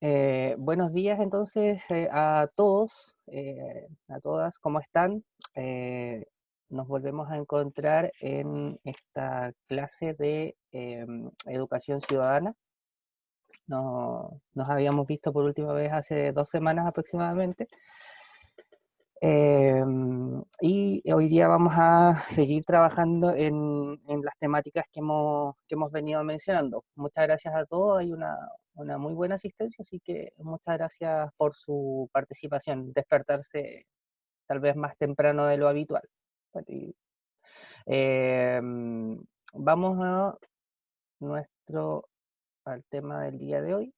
Buenos días entonces a todos, a todas, ¿cómo están? Nos volvemos a encontrar en esta clase de educación ciudadana. Nos habíamos visto por última vez hace 2 semanas aproximadamente. Y hoy día vamos a seguir trabajando en las temáticas que hemos venido mencionando. Muchas gracias a todos, hay una muy buena asistencia, así que muchas gracias por su participación, despertarse tal vez más temprano de lo habitual. Y, vamos a nuestro, al tema del día de hoy.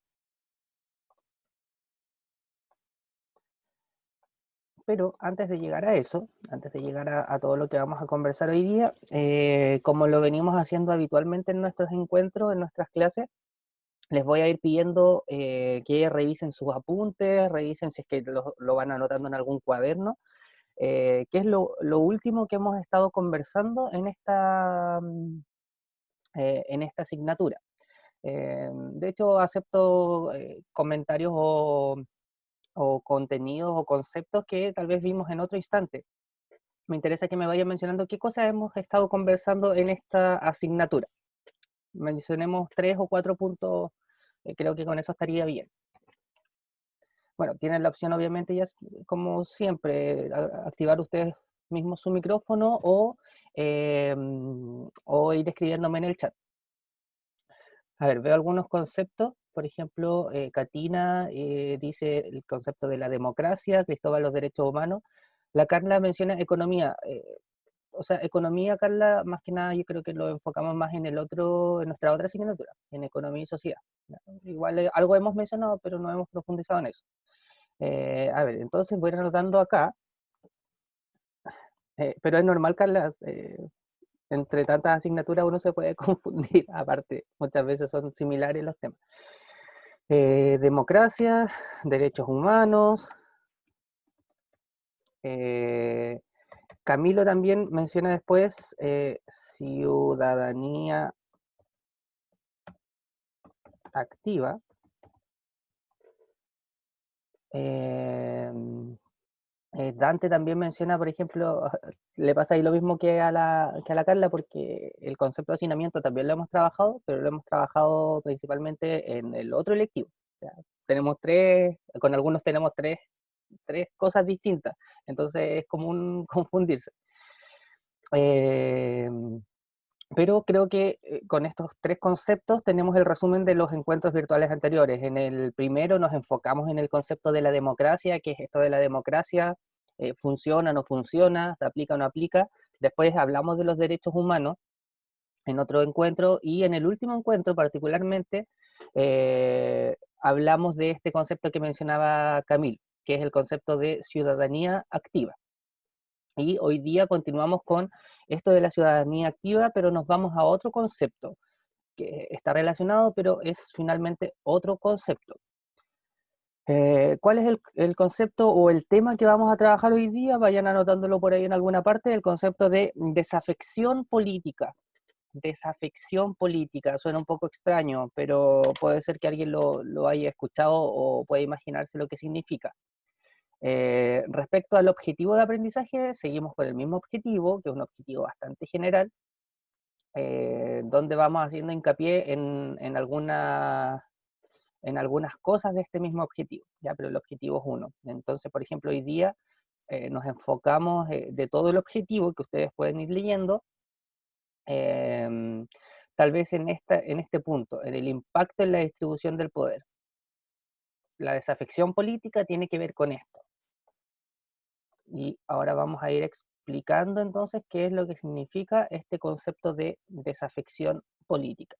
Pero antes de llegar a eso, antes de llegar a todo lo que vamos a conversar hoy día, como lo venimos haciendo habitualmente en nuestros encuentros, en nuestras clases, les voy a ir pidiendo que revisen sus apuntes, revisen si es que lo van anotando en algún cuaderno, qué es lo último que hemos estado conversando en esta asignatura. De hecho, acepto comentarios o contenidos o conceptos que tal vez vimos en otro instante. Me interesa que me vayan mencionando qué cosas hemos estado conversando en esta asignatura. Mencionemos 3 o 4 puntos, creo que con eso estaría bien. Bueno, tienen la opción obviamente ya, como siempre, activar ustedes mismos su micrófono o ir escribiéndome en el chat. A ver, veo algunos conceptos, por ejemplo, Katina dice el concepto de la democracia, Cristóbal los derechos humanos. La Carla menciona economía. O sea, economía, Carla, más que nada yo creo que lo enfocamos más en nuestra otra asignatura, en economía y sociedad. Igual algo hemos mencionado, pero no hemos profundizado en eso. A ver, entonces voy anotando acá, pero es normal, Carla, entre tantas asignaturas uno se puede confundir, aparte, muchas veces son similares los temas. Democracia, derechos humanos. eh, Camilo también menciona después ciudadanía activa. Eh, Dante también menciona, por ejemplo, le pasa ahí lo mismo que a la Carla, porque el concepto de hacinamiento también lo hemos trabajado, pero lo hemos trabajado principalmente en el otro electivo. O sea, tenemos con algunos tenemos tres cosas distintas, entonces es común confundirse. Eh, pero creo que con estos tres conceptos tenemos el resumen de los encuentros virtuales anteriores. En el primero nos enfocamos en el concepto de la democracia, que es esto de la democracia, funciona, no funciona, se aplica o no aplica. Después hablamos de los derechos humanos en otro encuentro y en el último encuentro particularmente hablamos de este concepto que mencionaba Camil, que es el concepto de ciudadanía activa. Y hoy día continuamos con esto de la ciudadanía activa, pero nos vamos a otro concepto que está relacionado, pero es finalmente otro concepto. ¿Cuál es el concepto o el tema que vamos a trabajar hoy día? Vayan anotándolo por ahí en alguna parte, el concepto de desafección política. Desafección política, suena un poco extraño, pero puede ser que alguien lo haya escuchado o puede imaginarse lo que significa. Respecto al objetivo de aprendizaje, seguimos con el mismo objetivo, que es un objetivo bastante general, donde vamos haciendo hincapié en algunas cosas de este mismo objetivo, ¿ya? Pero el objetivo es uno. Entonces, por ejemplo, hoy día nos enfocamos de todo el objetivo que ustedes pueden ir leyendo, tal vez en este punto, en el impacto en la distribución del poder. La desafección política tiene que ver con esto. Y ahora vamos a ir explicando entonces qué es lo que significa este concepto de desafección política.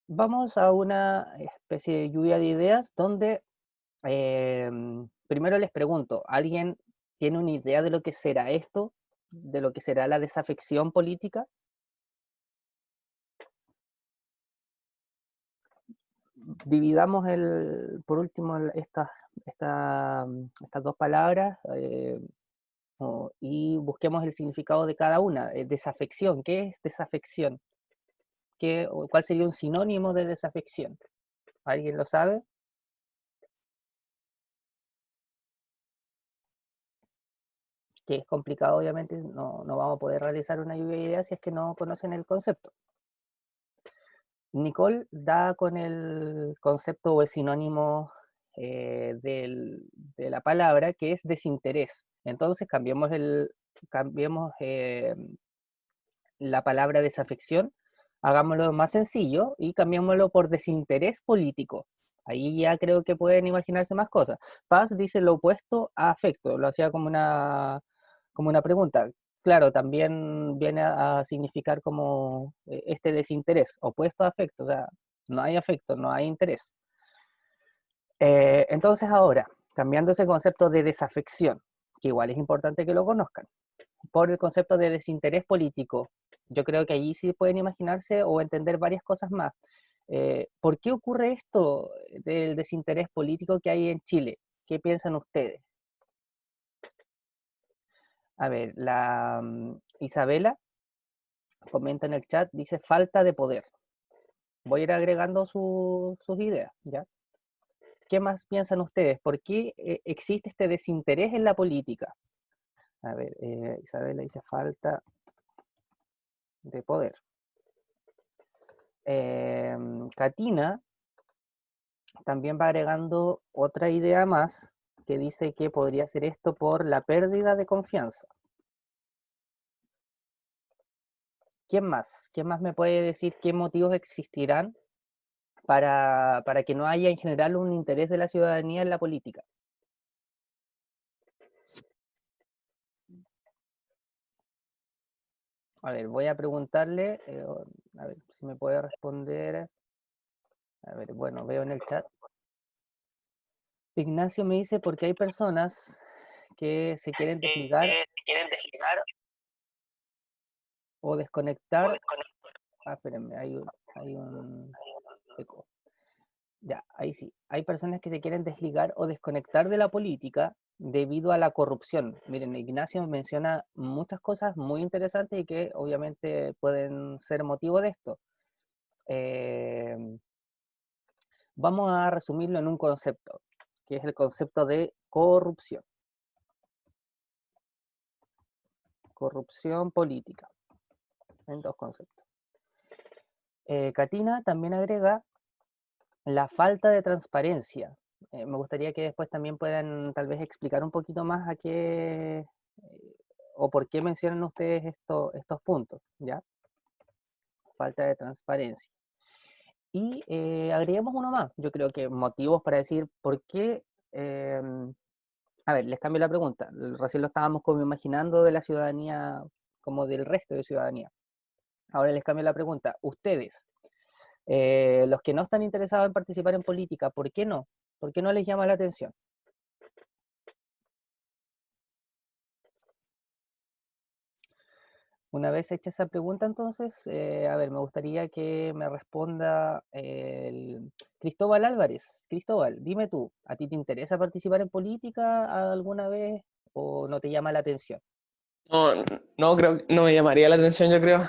Vamos a una especie de lluvia de ideas donde primero les pregunto, ¿alguien tiene una idea de lo que será esto? ¿De lo que será la desafección política? Dividamos por último estas dos palabras y busquemos el significado de cada una. Desafección, ¿qué es desafección? ¿Cuál sería un sinónimo de desafección? ¿Alguien lo sabe? Que es complicado, obviamente, no vamos a poder realizar una lluvia de ideas si es que no conocen el concepto. Nicole da con el concepto o el sinónimo de la palabra, que es desinterés. Entonces cambiemos la palabra desafección, hagámoslo más sencillo y cambiémoslo por desinterés político. Ahí ya creo que pueden imaginarse más cosas. Paz dice lo opuesto a afecto, lo hacía como una pregunta. Claro, también viene a significar como este desinterés, opuesto a afecto, o sea, no hay afecto, no hay interés. Entonces ahora, cambiando ese concepto de desafección, que igual es importante que lo conozcan, por el concepto de desinterés político, yo creo que allí sí pueden imaginarse o entender varias cosas más. ¿Por qué ocurre esto del desinterés político que hay en Chile? ¿Qué piensan ustedes? A ver, Isabela comenta en el chat, dice falta de poder. Voy a ir agregando sus ideas, ¿ya? ¿Qué más piensan ustedes? ¿Por qué existe este desinterés en la política? A ver, Isabela dice falta de poder. Katina también va agregando otra idea más que dice que podría ser esto por la pérdida de confianza. ¿Quién más? ¿Quién más me puede decir qué motivos existirán para que no haya en general un interés de la ciudadanía en la política? A ver, voy a preguntarle, a ver si me puede responder. A ver, bueno, veo en el chat. Ignacio me dice porque hay personas que se quieren desligar o desconectar. Ah, espérenme, hay un eco. Ya, ahí sí. Hay personas que se quieren desligar o desconectar de la política debido a la corrupción. Miren, Ignacio menciona muchas cosas muy interesantes y que obviamente pueden ser motivo de esto. Vamos a resumirlo en un concepto, que es el concepto de corrupción. Corrupción política, en dos conceptos. Katina también agrega la falta de transparencia. Me gustaría que después también puedan tal vez explicar un poquito más a qué o por qué mencionan ustedes estos puntos, ¿ya? Falta de transparencia. Y agreguemos uno más, yo creo que motivos para decir por qué, a ver, les cambio la pregunta, recién lo estábamos como imaginando de la ciudadanía, como del resto de ciudadanía. Ahora les cambio la pregunta, ustedes, los que no están interesados en participar en política, ¿por qué no? ¿Por qué no les llama la atención? Una vez hecha esa pregunta, entonces, a ver, me gustaría que me responda Cristóbal Álvarez. Cristóbal, dime tú, ¿a ti te interesa participar en política alguna vez o no te llama la atención? No, no creo, no me llamaría la atención, yo creo.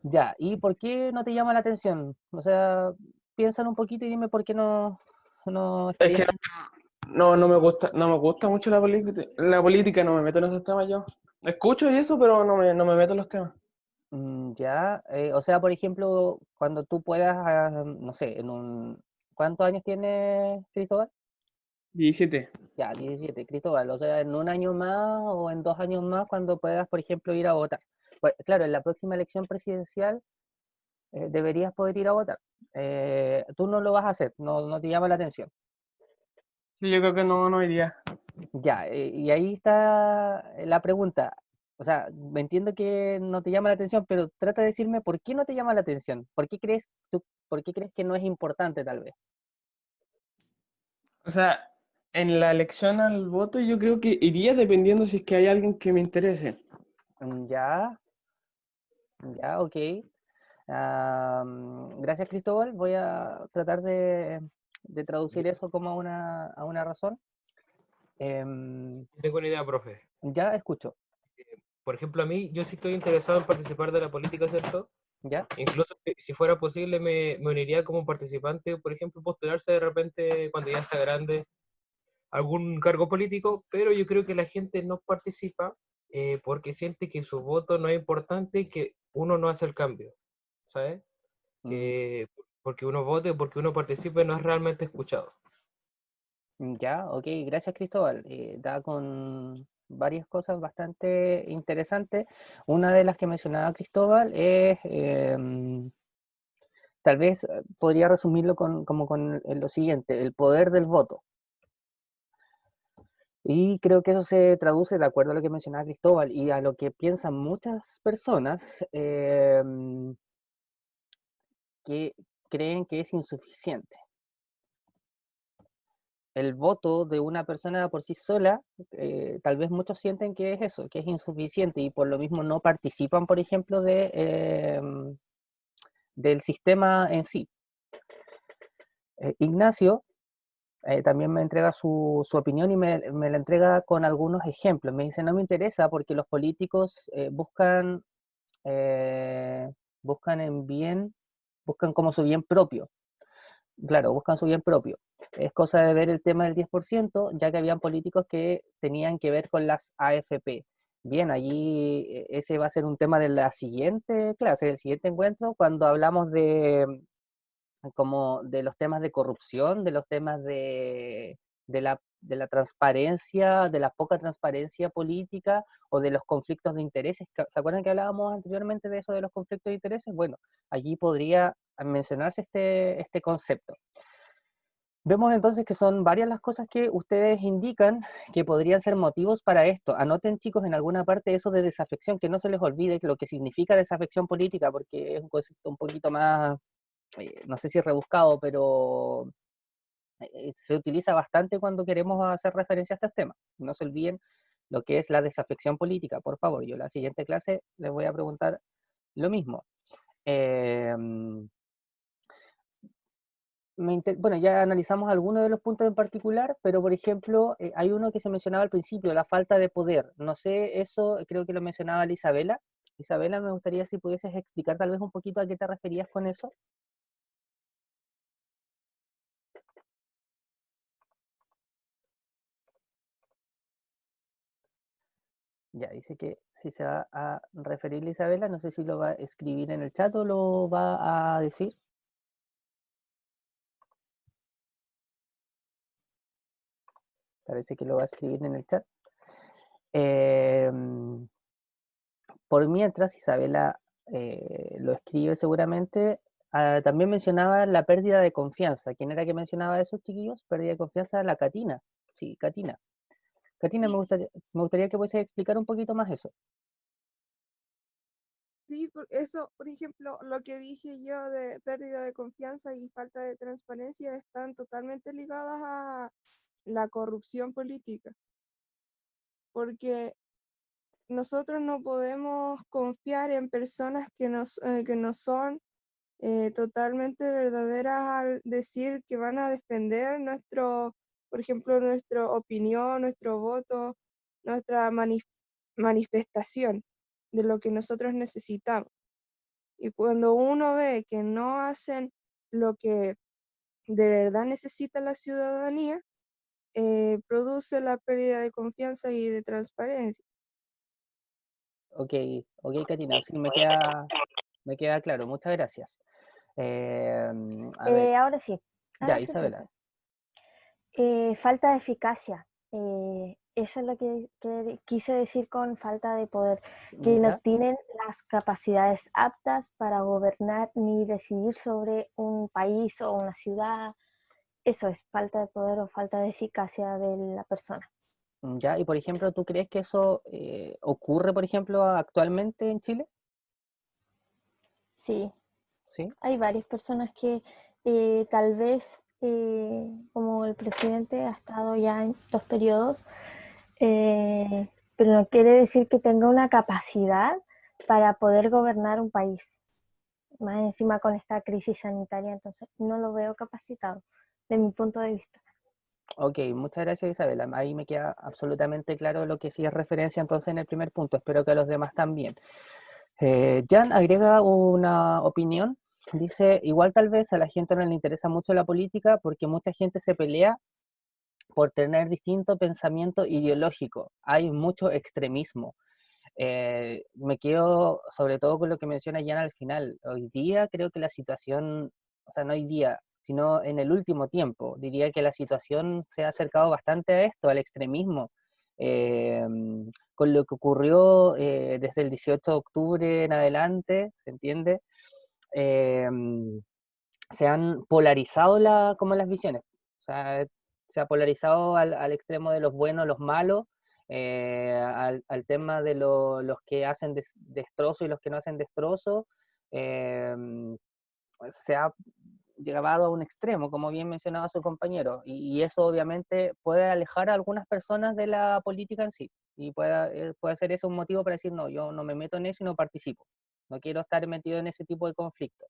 Ya, ¿y por qué no te llama la atención? O sea, piénsalo un poquito y dime por qué no Es estarías que no me gusta mucho la política, no me meto en esos temas yo. Escucho y eso, pero no me meto en los temas. Ya, o sea, por ejemplo, cuando tú puedas, no sé, ¿cuántos años tiene Cristóbal? 17. Ya, 17, Cristóbal, o sea, en un año más o en 2 años más, cuando puedas, por ejemplo, ir a votar. Pues, claro, en la próxima elección presidencial deberías poder ir a votar. Tú no lo vas a hacer, no te llama la atención. Sí, yo creo que no iría. Ya, y ahí está la pregunta. O sea, me entiendo que no te llama la atención, pero trata de decirme por qué no te llama la atención. ¿Por qué crees que no es importante tal vez? O sea, en la elección al voto yo creo que iría dependiendo si es que hay alguien que me interese. Ya, ya, ok. Gracias, Cristóbal. Voy a tratar de traducir eso como a una razón. Tengo una idea, profe. Ya escucho. Por ejemplo, a mí, yo sí estoy interesado en participar de la política, ¿cierto? ¿Ya? Incluso si fuera posible, me uniría como participante, por ejemplo, postularse de repente cuando ya sea grande algún cargo político, pero yo creo que la gente no participa porque siente que su voto no es importante y que uno no hace el cambio, ¿sabes? Mm, Que porque uno vote, porque uno participe, no es realmente escuchado. ya, ok, gracias Cristóbal. Da con varias cosas bastante interesantes. Una de las que mencionaba Cristóbal es, tal vez podría resumirlo como con lo siguiente, el poder del voto. Y creo que eso se traduce, de acuerdo a lo que mencionaba Cristóbal y a lo que piensan muchas personas, que creen que es insuficiente. El voto de una persona por sí sola, tal vez muchos sienten que es eso, que es insuficiente y por lo mismo no participan, por ejemplo, del sistema en sí. Ignacio también me entrega su opinión y me la entrega con algunos ejemplos. Me dice, no me interesa porque los políticos eh, buscan en bien, buscan como su bien propio. Claro, buscan su bien propio. Es cosa de ver el tema del 10%, ya que habían políticos que tenían que ver con las AFP. Bien, allí ese va a ser un tema de la siguiente clase, del siguiente encuentro, cuando hablamos como de los temas de corrupción, de los temas de la transparencia, de la poca transparencia política o de los conflictos de intereses. ¿Se acuerdan que hablábamos anteriormente de eso de los conflictos de intereses? Bueno, allí podría mencionarse este concepto. Vemos entonces que son varias las cosas que ustedes indican que podrían ser motivos para esto. Anoten, chicos, en alguna parte eso de desafección, que no se les olvide lo que significa desafección política, porque es un concepto un poquito más, no sé si rebuscado, pero se utiliza bastante cuando queremos hacer referencia a estos temas. No se olviden lo que es la desafección política, por favor. Yo en la siguiente clase les voy a preguntar lo mismo. Eh, bueno, ya analizamos algunos de los puntos en particular, pero por ejemplo, hay uno que se mencionaba al principio, la falta de poder. No sé, eso creo que lo mencionaba la Isabela. Isabela, me gustaría si pudieses explicar tal vez un poquito a qué te referías con eso. Ya, dice que si se va a referir a Isabela, no sé si lo va a escribir en el chat o lo va a decir. Parece que lo va a escribir en el chat. Eh, por mientras, Isabela lo escribe seguramente. También mencionaba la pérdida de confianza. ¿Quién era que mencionaba eso, chiquillos? Pérdida de confianza, la Catina. Sí, Catina. Catina, Sí, me gustaría que puedas explicar un poquito más eso. sí, por eso, por ejemplo, lo que dije yo de pérdida de confianza y falta de transparencia están totalmente ligadas a la corrupción política, porque nosotros no podemos confiar en personas que no son totalmente verdaderas al decir que van a defender por ejemplo, nuestra opinión, nuestro voto, nuestra manifestación de lo que nosotros necesitamos. Y cuando uno ve que no hacen lo que de verdad necesita la ciudadanía, produce la pérdida de confianza y de transparencia. Ok, ok, Catina, sí, me queda claro. Muchas gracias. Eh, a ver, Ahora sí, ya, ahora sí, Isabela. profe. Falta de eficacia. Eso es lo que quise decir con falta de poder, que no ¿Ya? tienen las capacidades aptas para gobernar ni decidir sobre un país o una ciudad. Eso es falta de poder o falta de eficacia de la persona. ¿Ya? Y por ejemplo, ¿tú crees que eso ocurre, por ejemplo, actualmente en Chile? Sí, Sí. hay varias personas que tal vez, como el presidente ha estado ya en 2 periodos, pero no quiere decir que tenga una capacidad para poder gobernar un país. Más encima con esta crisis sanitaria, entonces no lo veo capacitado, de mi punto de vista. Ok, muchas gracias Isabela. Ahí me queda absolutamente claro lo que sí es referencia entonces en el primer punto. Espero que a los demás también. Jan agrega una opinión, dice, igual tal vez a la gente no le interesa mucho la política porque mucha gente se pelea por tener distinto pensamiento ideológico, hay mucho extremismo. Me quedo sobre todo con lo que menciona Jan al final. Hoy día creo que la situación, o sea, no hoy día, sino en el último tiempo, diría que la situación se ha acercado bastante a esto, al extremismo. Eh, con lo que ocurrió desde el 18 de octubre en adelante, ¿se entiende? Eh, Se han polarizado como las visiones. O sea, se ha polarizado al extremo de los buenos, los malos, al tema de los que hacen destrozo y los que no hacen destrozo. eh, Se ha llevado a un extremo, como bien mencionaba su compañero, y eso obviamente puede alejar a algunas personas de la política en sí, y puede ser eso un motivo para decir, no, yo no me meto en eso y no participo, no quiero estar metido en ese tipo de conflictos.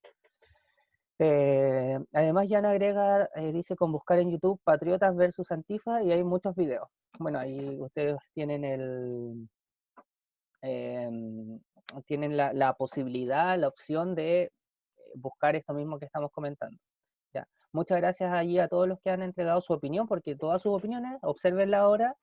Además, Jan agrega, dice, con buscar en YouTube Patriotas versus Antifa, y hay muchos videos. Bueno, ahí ustedes tienen tienen la posibilidad, la opción de buscar esto mismo que estamos comentando. Ya. Muchas gracias allí a todos los que han entregado su opinión, porque todas sus opiniones, observenla ahora,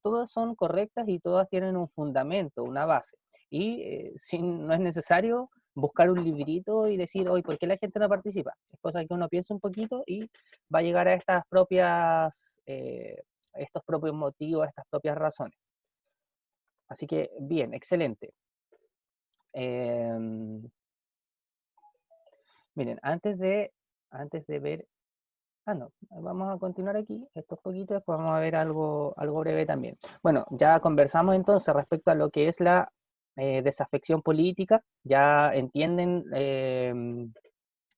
todas son correctas y todas tienen un fundamento, una base. Y no es necesario buscar un librito y decir, hoy, ¿por qué la gente no participa? Es cosa que uno piensa un poquito y va a llegar a estos propios motivos, a estas propias razones. Así que, bien, excelente. Miren, antes de ver, no, vamos a continuar aquí, estos poquitos, después vamos a ver algo breve también. Bueno, ya conversamos entonces respecto a lo que es la desafección política, ya entienden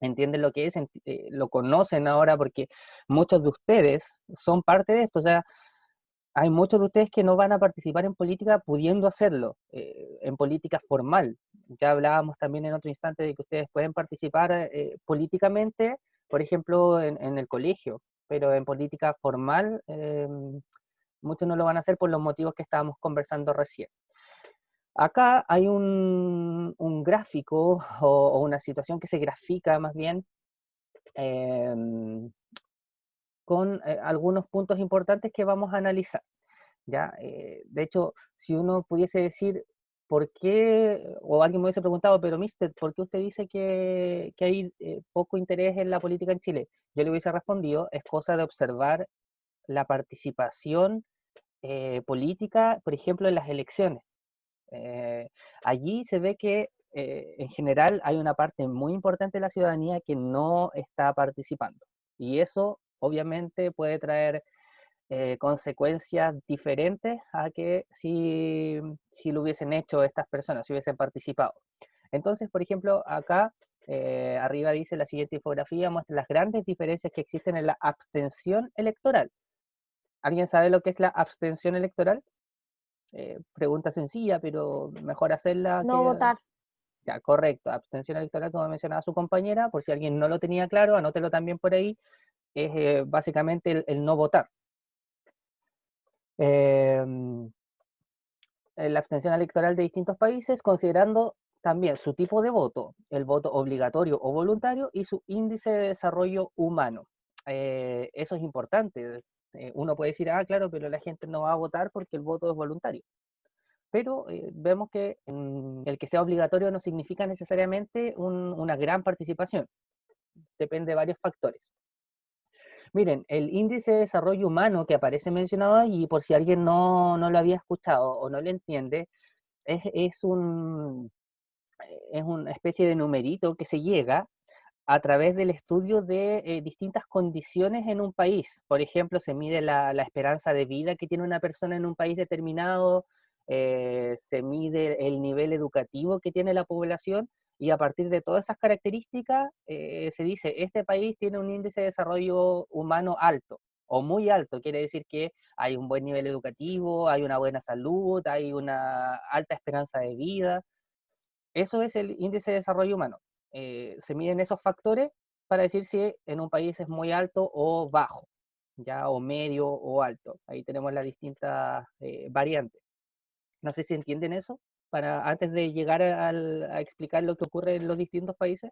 lo que es, lo conocen ahora porque muchos de ustedes son parte de esto, o sea, hay muchos de ustedes que no van a participar en política pudiendo hacerlo, en política formal. Ya hablábamos también en otro instante de que ustedes pueden participar políticamente, por ejemplo, en el colegio, pero en política formal muchos no lo van a hacer por los motivos que estábamos conversando recién. Acá hay un gráfico o una situación que se grafica más bien con algunos puntos importantes que vamos a analizar. ¿Ya? De hecho, si uno pudiese decir, ¿por qué? O alguien me hubiese preguntado, pero mister, ¿por qué usted dice que hay poco interés en la política en Chile? Yo le hubiese respondido, es cosa de observar la participación política, por ejemplo, en las elecciones. Allí se ve que en general hay una parte muy importante de la ciudadanía que no está participando. Y eso obviamente puede traer consecuencias diferentes a que si lo hubiesen hecho estas personas, si hubiesen participado. Entonces, por ejemplo, acá arriba dice la siguiente infografía, muestra las grandes diferencias que existen en la abstención electoral. ¿Alguien sabe lo que es la abstención electoral? Pregunta sencilla, pero mejor hacerla No votar. Ya, correcto. Abstención electoral, como mencionaba su compañera, por si alguien no lo tenía claro, anótelo también por ahí, es básicamente el no votar. La abstención electoral de distintos países, considerando también su tipo de voto, el voto obligatorio o voluntario, y su índice de desarrollo humano. Eso es importante. Uno puede decir, claro, pero la gente no va a votar porque el voto es voluntario. Pero vemos que el que sea obligatorio no significa necesariamente una gran participación. Depende de varios factores. Miren, el índice de desarrollo humano que aparece mencionado allí, por si alguien no lo había escuchado o no lo entiende, es una especie de numerito que se llega a través del estudio de distintas condiciones en un país. Por ejemplo, se mide la esperanza de vida que tiene una persona en un país determinado, se mide el nivel educativo que tiene la población, y a partir de todas esas características se dice, este país tiene un índice de desarrollo humano alto, o muy alto, quiere decir que hay un buen nivel educativo, hay una buena salud, hay una alta esperanza de vida. Eso es el índice de desarrollo humano. Se miden esos factores para decir si en un país es muy alto o bajo, ya, o medio o alto. Ahí tenemos las distintas variantes. No sé si entienden eso. para antes de llegar a explicar lo que ocurre en los distintos países?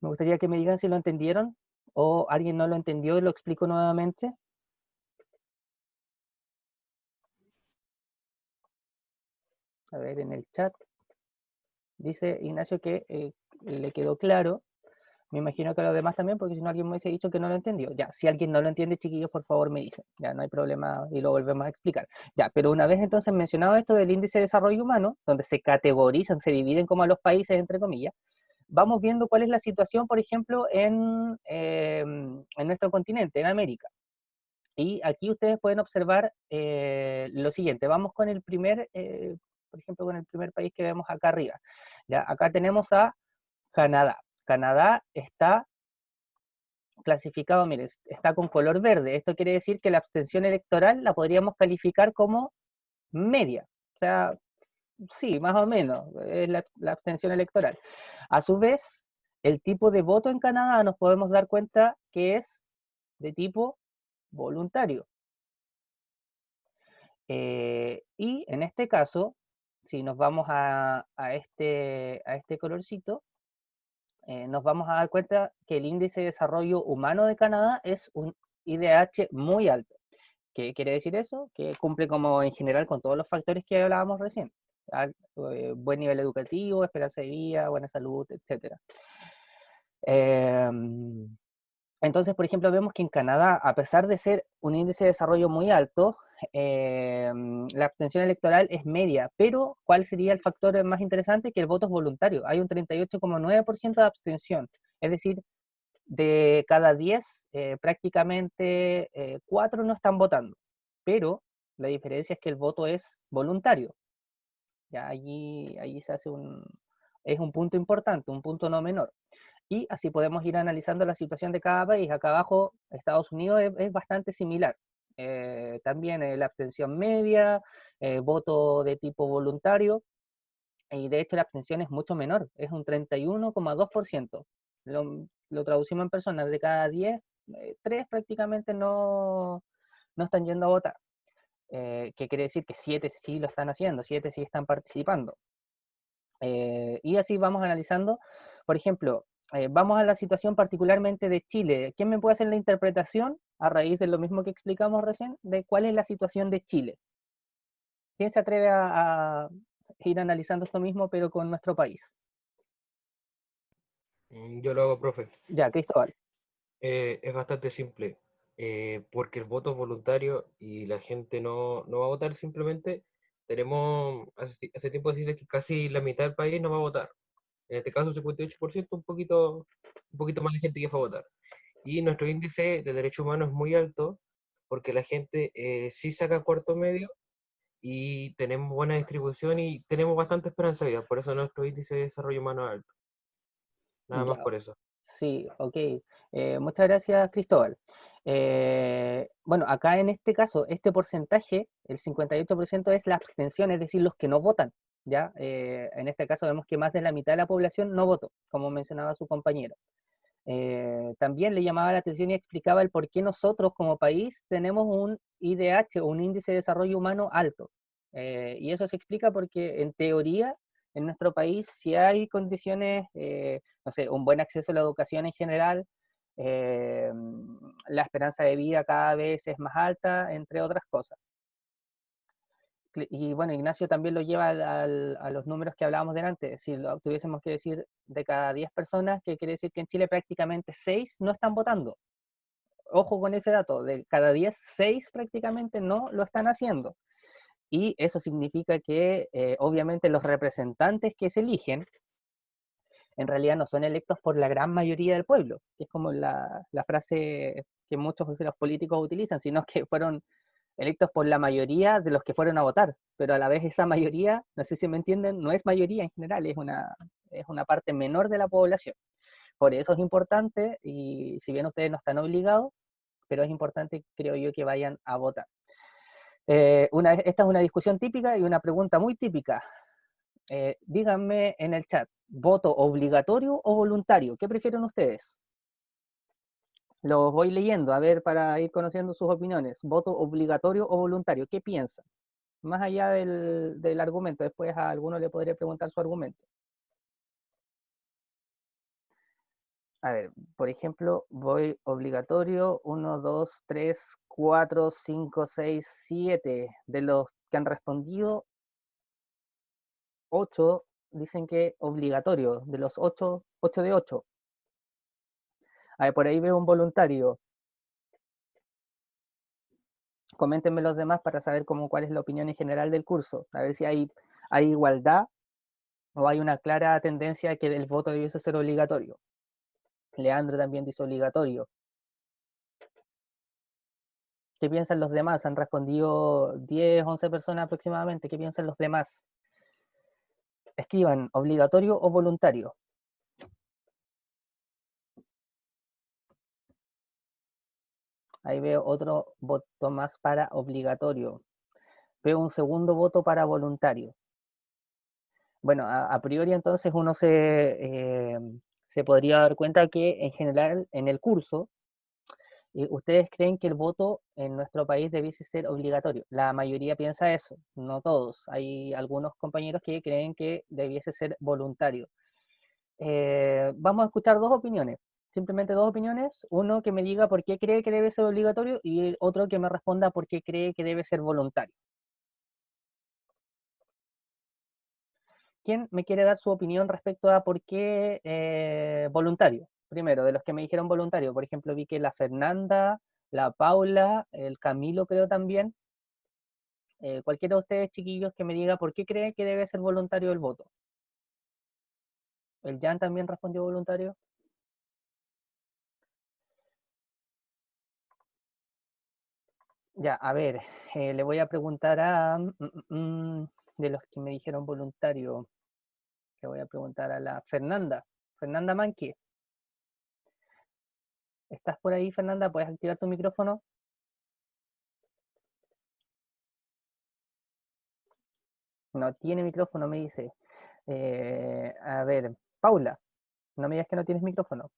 Me gustaría que me digan si lo entendieron o alguien no lo entendió y lo explico nuevamente. A ver, en el chat dice Ignacio que le quedó claro. Me imagino que a los demás también, porque si no alguien me hubiese dicho que no lo entendió. Ya, si alguien no lo entiende, chiquillos, por favor me dicen. Ya, no hay problema y lo volvemos a explicar. Ya, pero una vez entonces mencionado esto del índice de desarrollo humano, donde se categorizan, se dividen como a los países, entre comillas, vamos viendo cuál es la situación, por ejemplo, en nuestro continente, en América. Y aquí ustedes pueden observar lo siguiente. Vamos con el primer, por ejemplo, con el primer país que vemos acá arriba. Ya, acá tenemos a Canadá. Canadá está clasificado, miren, está con color verde. Esto quiere decir que la abstención electoral la podríamos calificar como media. O sea, sí, más o menos, es la abstención electoral. A su vez, el tipo de voto en Canadá nos podemos dar cuenta que es de tipo voluntario. Y en este caso, si nos vamos a este colorcito, nos vamos a dar cuenta que el índice de desarrollo humano de Canadá es un IDH muy alto. ¿Qué quiere decir eso? Que cumple como en general con todos los factores que hablábamos recién. Buen nivel educativo, esperanza de vida, buena salud, etc. Entonces, por ejemplo, vemos que en Canadá, a pesar de ser un índice de desarrollo muy alto, la abstención electoral es media, pero ¿cuál sería el factor más interesante? Que el voto es voluntario. Hay un 38,9% de abstención, es decir, de cada 10, prácticamente 4 no están votando, pero la diferencia es que el voto es voluntario. Ya allí se hace es un punto importante, un punto no menor. Y así podemos ir analizando la situación de cada país. Acá abajo, Estados Unidos es bastante similar. También la abstención media, voto de tipo voluntario, y de hecho la abstención es mucho menor, es un 31,2%. Lo traducimos en personas, de cada 10, 3 prácticamente no están yendo a votar. Que quiere decir que 7 sí lo están haciendo, 7 sí están participando. Y así vamos analizando, por ejemplo, vamos a la situación particularmente de Chile. ¿Quién me puede hacer la interpretación, a raíz de lo mismo que explicamos recién, de cuál es la situación de Chile? ¿Quién se atreve a ir analizando esto mismo, pero con nuestro país? Yo lo hago, profe. Ya, Cristóbal. Es bastante simple, porque el voto es voluntario y la gente no va a votar simplemente. Hace tiempo se dice que casi la mitad del país no va a votar. En este caso, 58%, un poquito más de gente que fue a votar. Y nuestro índice de derechos humanos es muy alto porque la gente sí saca cuarto medio y tenemos buena distribución y tenemos bastante esperanza de vida. Por eso nuestro índice de desarrollo humano es alto. Nada más Ya, por eso. sí, ok. Muchas gracias, Cristóbal. Bueno, acá en este caso, este porcentaje, el 58% es la abstención, es decir, los que no votan. ¿Ya? En este caso vemos que más de la mitad de la población no votó, como mencionaba su compañero. También le llamaba la atención y explicaba el por qué nosotros como país tenemos un IDH, un índice de desarrollo humano alto. Y eso se explica porque en teoría en nuestro país si hay condiciones, no sé, un buen acceso a la educación en general, eh, la esperanza de vida cada vez es más alta, entre otras cosas. Y bueno, Ignacio también lo lleva a los números que hablábamos delante. Si lo tuviésemos que decir de cada 10 personas, que quiere decir que en Chile prácticamente 6 no están votando. Ojo con ese dato, de cada 10, 6 prácticamente no lo están haciendo. Y eso significa que obviamente los representantes que se eligen en realidad no son electos por la gran mayoría del pueblo, que es como la frase que muchos de los políticos utilizan, sino que fueron electos por la mayoría de los que fueron a votar, pero a la vez esa mayoría, no sé si me entienden, no es mayoría en general, es una parte menor de la población. Por eso es importante, y si bien ustedes no están obligados, pero es importante, creo yo, que vayan a votar. Esta es una discusión típica y una pregunta muy típica. Díganme en el chat, ¿voto obligatorio o voluntario? ¿Qué prefieren ustedes? Los voy leyendo, a ver, para ir conociendo sus opiniones. ¿Voto obligatorio o voluntario? ¿Qué piensan? más allá del argumento. Después a alguno le podría preguntar su argumento. A ver, por ejemplo, voy obligatorio, 1, 2, 3, 4, 5, 6, 7. De los que han respondido, 8 dicen que obligatorio. De los 8, 8 de 8. A ver, por ahí veo un voluntario. Coméntenme los demás para saber cuál es la opinión en general del curso. A ver si hay igualdad o hay una clara tendencia a que el voto debiese ser obligatorio. Leandro también dice obligatorio. ¿Qué piensan los demás? Han respondido 10, 11 personas aproximadamente. ¿Qué piensan los demás? Escriban, obligatorio o voluntario. Ahí veo otro voto más para obligatorio. Veo un segundo voto para voluntario. Bueno, a priori entonces uno se podría dar cuenta que en general en el curso ustedes creen que el voto en nuestro país debiese ser obligatorio. La mayoría piensa eso, no todos. Hay algunos compañeros que creen que debiese ser voluntario. Vamos a escuchar dos opiniones, simplemente dos opiniones. Uno que me diga por qué cree que debe ser obligatorio y el otro que me responda por qué cree que debe ser voluntario. ¿Quién me quiere dar su opinión respecto a por qué voluntario? Primero, de los que me dijeron voluntario, por ejemplo, vi que la Fernanda, la Paula, el Camilo creo también. Cualquiera de ustedes, chiquillos, que me diga por qué cree que debe ser voluntario el voto. ¿El Jan también respondió voluntario? Ya, a ver, le voy a preguntar de los que me dijeron voluntario, le voy a preguntar a la Fernanda, Fernanda Manqui. ¿Estás por ahí, Fernanda? ¿Puedes activar tu micrófono? No tiene micrófono, me dice. A ver, Paula, no me digas que no tienes micrófono.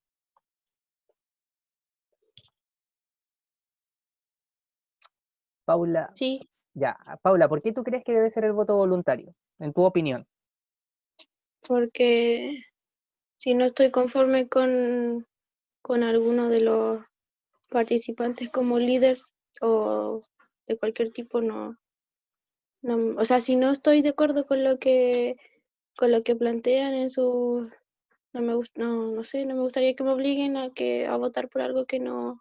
Paula, Sí, ya. Paula, ¿por qué tú crees que debe ser el voto voluntario, en tu opinión? porque si no estoy conforme con alguno de los participantes como líder o de cualquier tipo, o sea, si no estoy de acuerdo con lo que plantean en su, no sé, no me gustaría que me obliguen a votar por algo que no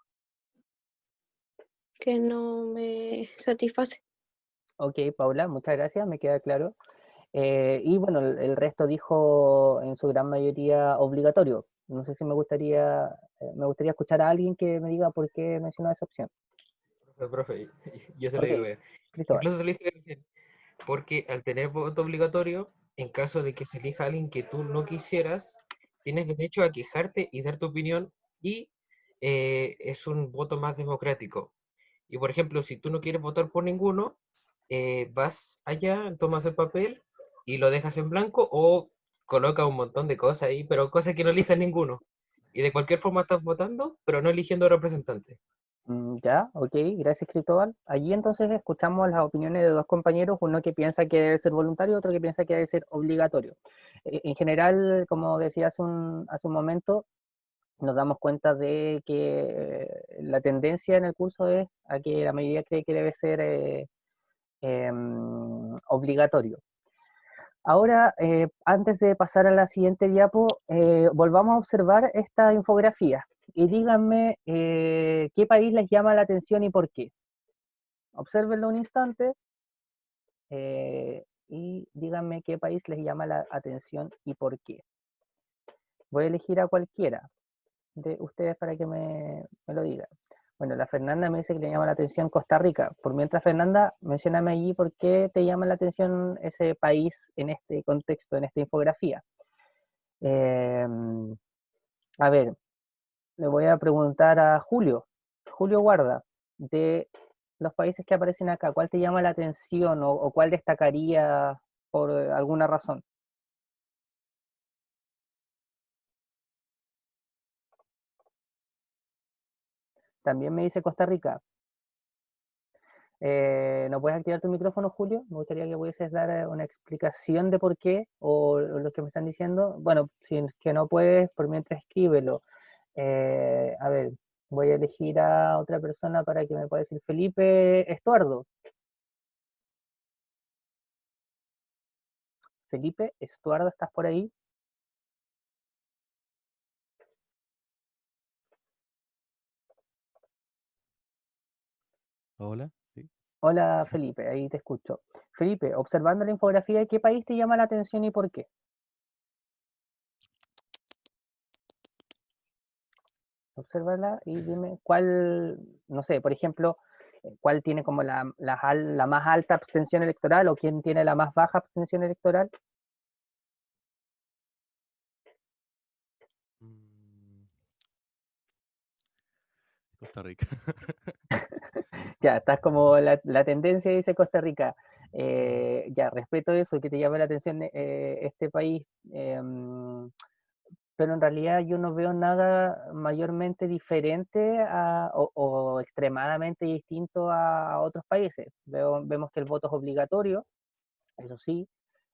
me satisface. Ok, Paula, muchas gracias, me queda claro. Y bueno, el resto dijo en su gran mayoría obligatorio. No sé si me gustaría escuchar a alguien que me diga por qué mencionó esa opción. Profe, yo se lo Ok, digo, vea. Cristóbal. Incluso se lo dije recién, porque al tener voto obligatorio, en caso de que se elija a alguien que tú no quisieras, tienes derecho a quejarte y dar tu opinión y es un voto más democrático. Y por ejemplo, si tú no quieres votar por ninguno, vas allá, tomas el papel y lo dejas en blanco o coloca un montón de cosas ahí, pero cosas que no elijas ninguno. Y de cualquier forma estás votando, pero no eligiendo representantes. Ya, ok, gracias Cristóbal. Allí entonces escuchamos las opiniones de dos compañeros, uno que piensa que debe ser voluntario, otro que piensa que debe ser obligatorio. En general, como decía hace un momento, nos damos cuenta de que la tendencia en el curso es a que la mayoría cree que debe ser obligatorio. Ahora, antes de pasar a la siguiente diapo, volvamos a observar esta infografía y díganme qué país les llama la atención y por qué. Obsérvenlo un instante y díganme qué país les llama la atención y por qué. Voy a elegir a cualquiera de ustedes para que me lo digan. Bueno, la Fernanda me dice que le llama la atención Costa Rica. Por mientras, Fernanda, mencióname allí por qué te llama la atención ese país en este contexto, en esta infografía. Eh, a ver, le voy a preguntar a Julio. Julio Guarda, de los países que aparecen acá, ¿cuál te llama la atención o cuál destacaría por alguna razón? También me dice Costa Rica. ¿No puedes activar tu micrófono, Julio? Me gustaría que pudieses dar una explicación de por qué, o lo que me están diciendo. Bueno, si es que no puedes, por mientras escríbelo. A ver, voy a elegir a otra persona para que me pueda decir Felipe Estuardo. Felipe Estuardo, ¿estás por ahí? Hola, sí. Hola Felipe, ahí te escucho. Felipe, observando la infografía, ¿qué país te llama la atención y por qué? Obsérvala y dime cuál, no sé, por ejemplo, cuál tiene como la más alta abstención electoral o quién tiene la más baja abstención electoral. Mm, Costa Rica. Ya, estás como la tendencia dice Costa Rica. Ya, respeto eso, que te llame la atención este país. Pero en realidad yo no veo nada mayormente diferente o extremadamente distinto a otros países. Vemos que el voto es obligatorio, eso sí,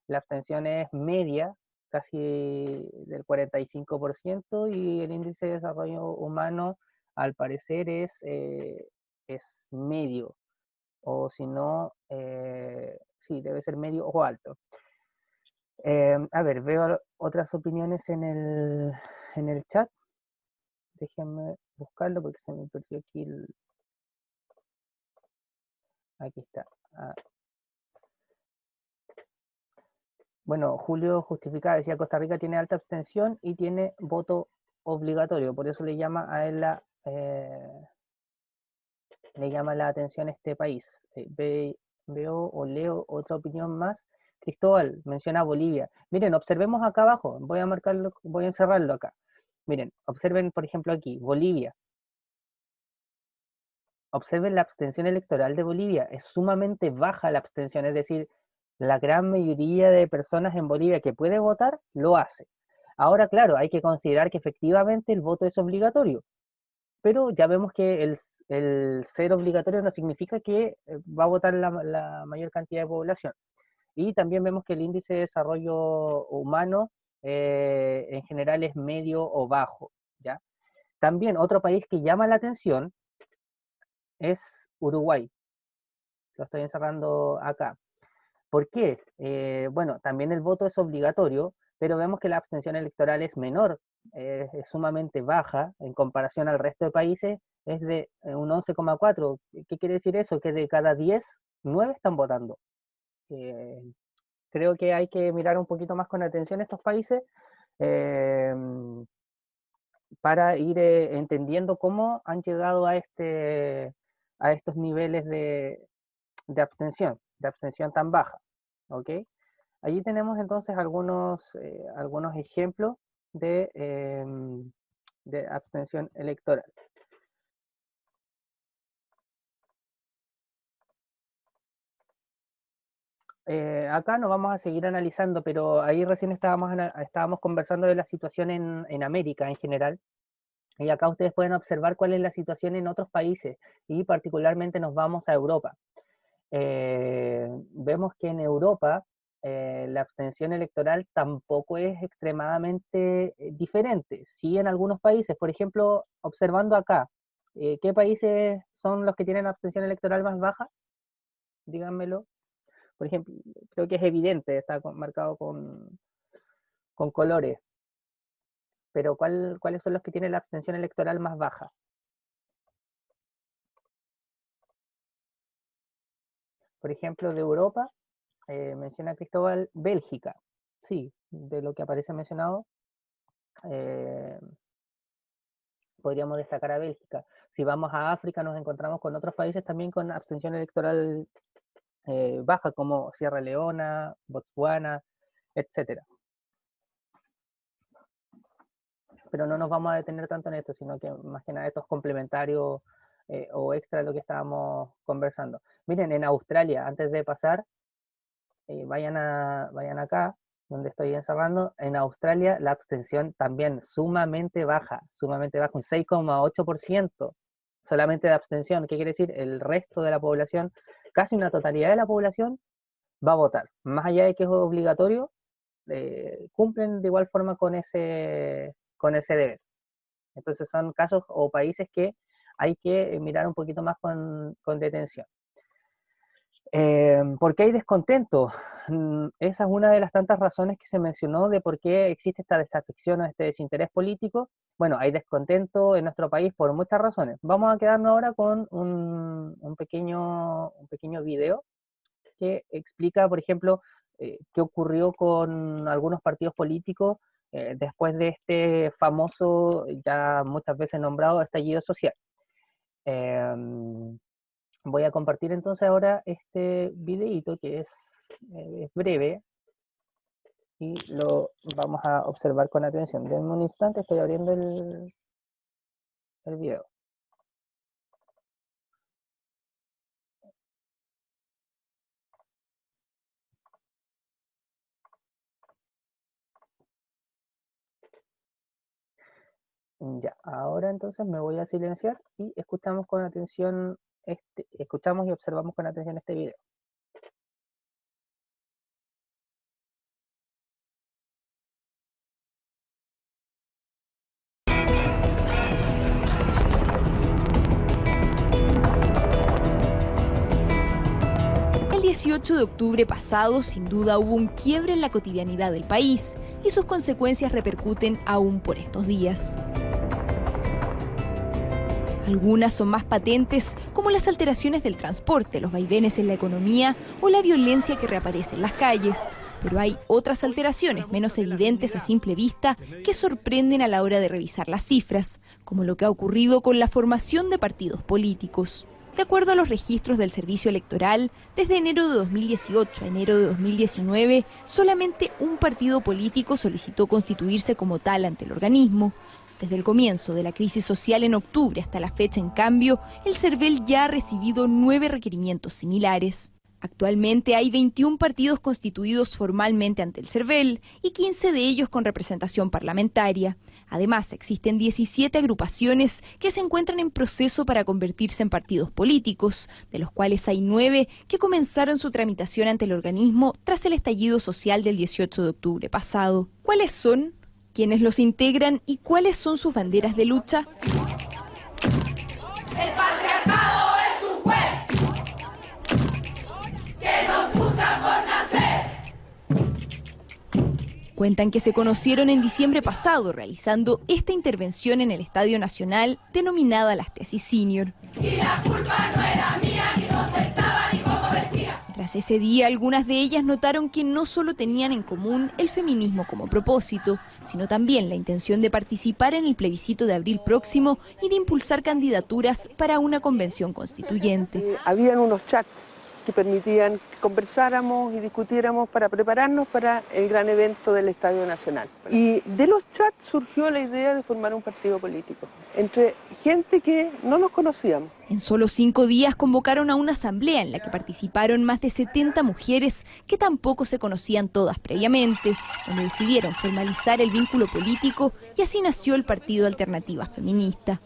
la abstención es media, casi del 45%, y el índice de desarrollo humano al parecer es medio, o si no, sí, debe ser medio o alto. A ver, veo otras opiniones en el chat. Déjenme buscarlo porque se me perdió aquí aquí está. Ah, bueno, Julio justificaba, decía Costa Rica tiene alta abstención y tiene voto obligatorio, por eso le llama a él le llama la atención este país. Veo o leo otra opinión más. Cristóbal menciona Bolivia. Miren, observemos acá abajo, voy a marcarlo, voy a encerrarlo acá. Miren, observen por ejemplo aquí, Bolivia. Observen la abstención electoral de Bolivia, es sumamente baja la abstención, es decir, la gran mayoría de personas en Bolivia que puede votar, lo hace. Ahora, claro, hay que considerar que efectivamente el voto es obligatorio, pero ya vemos que el ser obligatorio no significa que va a votar la mayor cantidad de población. Y también vemos que el índice de desarrollo humano en general es medio o bajo, ¿ya? También otro país que llama la atención es Uruguay. Lo estoy encerrando acá. ¿Por qué? Bueno, también el voto es obligatorio, pero vemos que la abstención electoral es menor, es sumamente baja en comparación al resto de países, es de un 11,4. ¿Qué quiere decir eso? Que de cada 10, 9 están votando. Eh, Creo que hay que mirar un poquito más con atención estos países eh, para ir entendiendo cómo han llegado a estos niveles de abstención tan baja. ¿Ok? Allí tenemos entonces algunos ejemplos de abstención electoral. Acá nos vamos a seguir analizando, pero ahí recién estábamos conversando de la situación en América en general. Y acá ustedes pueden observar cuál es la situación en otros países y particularmente nos vamos a Europa. Vemos que en Europa la abstención electoral tampoco es extremadamente diferente. Sí, en algunos países, por ejemplo, observando acá, ¿qué países son los que tienen abstención electoral más baja? Díganmelo. Por ejemplo, creo que es evidente, está marcado con colores, pero ¿cuáles son los que tienen la abstención electoral más baja? Por ejemplo, de Europa, menciona Cristóbal, Bélgica. Sí, de lo que aparece mencionado, eh, podríamos destacar a Bélgica. Si vamos a África, nos encontramos con otros países también con abstención electoral baja, como Sierra Leona, Botswana, etcétera. Pero no nos vamos a detener tanto en esto, sino que más que nada esto es complementario o extra de lo que estábamos conversando. Miren, en Australia, antes de pasar, vayan acá, donde estoy encerrando, en Australia la abstención también sumamente baja, un 6,8%. solamente de abstención. ¿Qué quiere decir? El resto de la población, casi una totalidad de la población, va a votar. Más allá de que es obligatorio, cumplen de igual forma con ese deber. Entonces son casos o países que hay que mirar un poquito más con detención. ¿Por qué hay descontento? Esa es una de las tantas razones que se mencionó de por qué existe esta desafección o este desinterés político. Bueno, hay descontento en nuestro país por muchas razones. Vamos a quedarnos ahora con un pequeño video que explica, por ejemplo, qué ocurrió con algunos partidos políticos después de este famoso, ya muchas veces nombrado, estallido social. Voy a compartir entonces ahora este videíto que es breve y lo vamos a observar con atención. Denme un instante, estoy abriendo el video. Ya, ahora entonces me voy a silenciar y escuchamos con atención escuchamos y observamos con atención este video. El 18 de octubre pasado, sin duda, hubo un quiebre en la cotidianidad del país y sus consecuencias repercuten aún por estos días. Algunas son más patentes, como las alteraciones del transporte, los vaivenes en la economía o la violencia que reaparece en las calles. Pero hay otras alteraciones menos evidentes a simple vista que sorprenden a la hora de revisar las cifras, como lo que ha ocurrido con la formación de partidos políticos. De acuerdo a los registros del Servicio Electoral, desde enero de 2018 a enero de 2019, solamente un partido político solicitó constituirse como tal ante el organismo. Desde el comienzo de la crisis social en octubre hasta la fecha, en cambio, el CERVEL ya ha recibido 9 requerimientos similares. Actualmente hay 21 partidos constituidos formalmente ante el CERVEL y 15 de ellos con representación parlamentaria. Además, existen 17 agrupaciones que se encuentran en proceso para convertirse en partidos políticos, de los cuales hay 9 que comenzaron su tramitación ante el organismo tras el estallido social del 18 de octubre pasado. ¿Cuáles son? ¿Quiénes los integran y cuáles son sus banderas de lucha? El patriarcado es un juez que nos juzga por nacer. Cuentan que se conocieron en diciembre pasado realizando esta intervención en el Estadio Nacional denominada las Tesis Senior. Y la culpa no era mía, ni dónde estaba, ni cómo vestía. Tras ese día, algunas de ellas notaron que no solo tenían en común el feminismo como propósito, sino también la intención de participar en el plebiscito de abril próximo y de impulsar candidaturas para una convención constituyente. Habían unos chats que permitían que conversáramos y discutiéramos para prepararnos para el gran evento del Estadio Nacional. Y de los chats surgió la idea de formar un partido político, entre gente que no nos conocíamos. En solo 5 días convocaron a una asamblea en la que participaron más de 70 mujeres que tampoco se conocían todas previamente, donde decidieron formalizar el vínculo político y así nació el Partido Alternativa Feminista.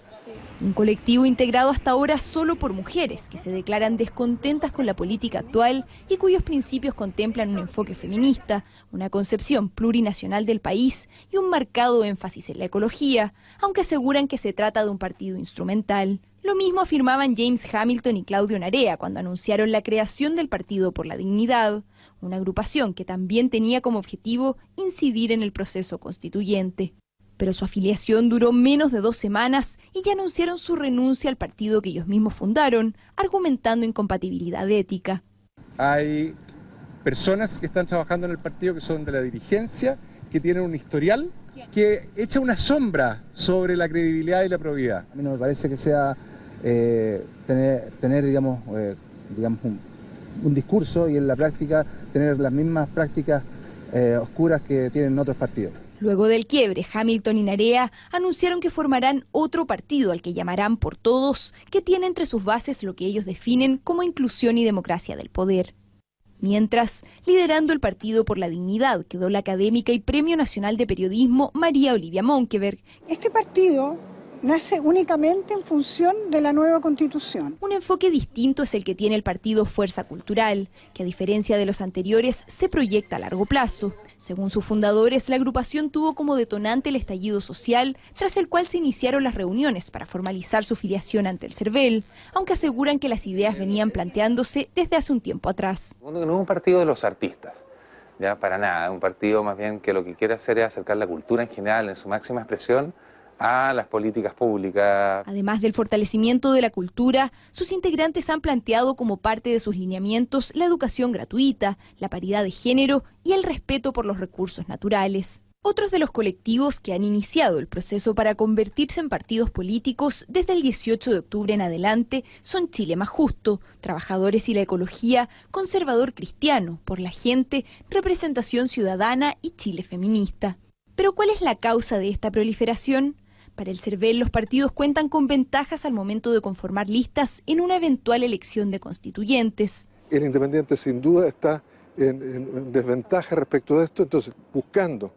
Un colectivo integrado hasta ahora solo por mujeres que se declaran descontentas con la política actual y cuyos principios contemplan un enfoque feminista, una concepción plurinacional del país y un marcado énfasis en la ecología, aunque aseguran que se trata de un partido instrumental. Lo mismo afirmaban James Hamilton y Claudio Narea cuando anunciaron la creación del Partido por la Dignidad, una agrupación que también tenía como objetivo incidir en el proceso constituyente. Pero su afiliación duró menos de 2 semanas y ya anunciaron su renuncia al partido que ellos mismos fundaron, argumentando incompatibilidad ética. Hay personas que están trabajando en el partido que son de la dirigencia, que tienen un historial que echa una sombra sobre la credibilidad y la probidad. A mí no me parece que sea tener digamos, un discurso y en la práctica tener las mismas prácticas oscuras que tienen otros partidos. Luego del quiebre, Hamilton y Narea anunciaron que formarán otro partido al que llamarán Por Todos, que tiene entre sus bases lo que ellos definen como inclusión y democracia del poder. Mientras, liderando el Partido por la Dignidad, quedó la académica y Premio Nacional de Periodismo María Olivia Monkeberg. Este partido nace únicamente en función de la nueva Constitución. Un enfoque distinto es el que tiene el partido Fuerza Cultural, que a diferencia de los anteriores se proyecta a largo plazo. Según sus fundadores, la agrupación tuvo como detonante el estallido social, tras el cual se iniciaron las reuniones para formalizar su filiación ante el CERVEL, aunque aseguran que las ideas venían planteándose desde hace un tiempo atrás. No es un partido de los artistas, ya para nada, es un partido más bien que lo que quiere hacer es acercar la cultura en general, en su máxima expresión, a las políticas públicas. Además del fortalecimiento de la cultura, sus integrantes han planteado como parte de sus lineamientos la educación gratuita, la paridad de género y el respeto por los recursos naturales. Otros de los colectivos que han iniciado el proceso para convertirse en partidos políticos desde el 18 de octubre en adelante son Chile Más Justo, Trabajadores y la Ecología, Conservador Cristiano, Por la Gente, Representación Ciudadana y Chile Feminista. ¿Pero cuál es la causa de esta proliferación? Para el CERVEL, los partidos cuentan con ventajas al momento de conformar listas en una eventual elección de constituyentes. El independiente sin duda está en desventaja respecto de esto, entonces buscando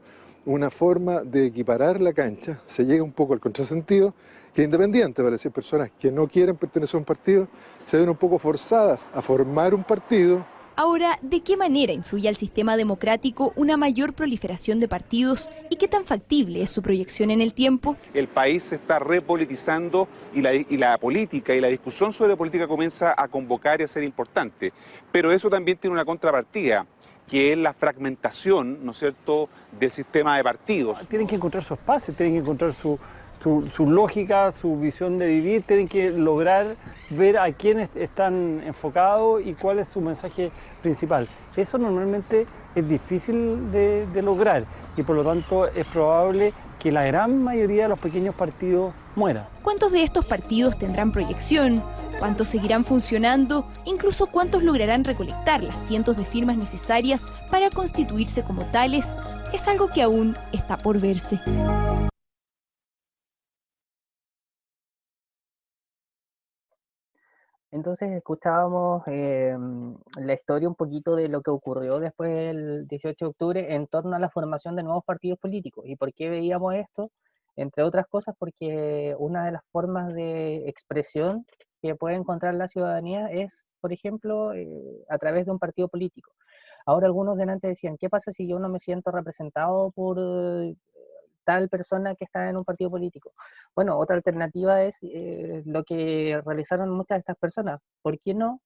una forma de equiparar la cancha, se llega un poco al contrasentido, que independiente, para decir personas que no quieren pertenecer a un partido, se ven un poco forzadas a formar un partido. Ahora, ¿de qué manera influye al sistema democrático una mayor proliferación de partidos y qué tan factible es su proyección en el tiempo? El país se está repolitizando y la política y la discusión sobre política comienza a convocar y a ser importante. Pero eso también tiene una contrapartida, que es la fragmentación, ¿no es cierto?, del sistema de partidos. Tienen que encontrar su espacio, tienen que encontrar su lógica, su visión de vivir, tienen que lograr ver a quiénes están enfocados y cuál es su mensaje principal. Eso normalmente es difícil de lograr y por lo tanto es probable que la gran mayoría de los pequeños partidos mueran. ¿Cuántos de estos partidos tendrán proyección? ¿Cuántos seguirán funcionando? Incluso ¿cuántos lograrán recolectar las cientos de firmas necesarias para constituirse como tales? Es algo que aún está por verse. Entonces escuchábamos la historia un poquito de lo que ocurrió después del 18 de octubre en torno a la formación de nuevos partidos políticos. ¿Y por qué veíamos esto? Entre otras cosas porque una de las formas de expresión que puede encontrar la ciudadanía es, por ejemplo, a través de un partido político. Ahora algunos delante decían, ¿qué pasa si yo no me siento representado por tal persona que está en un partido político? Bueno, otra alternativa es lo que realizaron muchas de estas personas. ¿Por qué no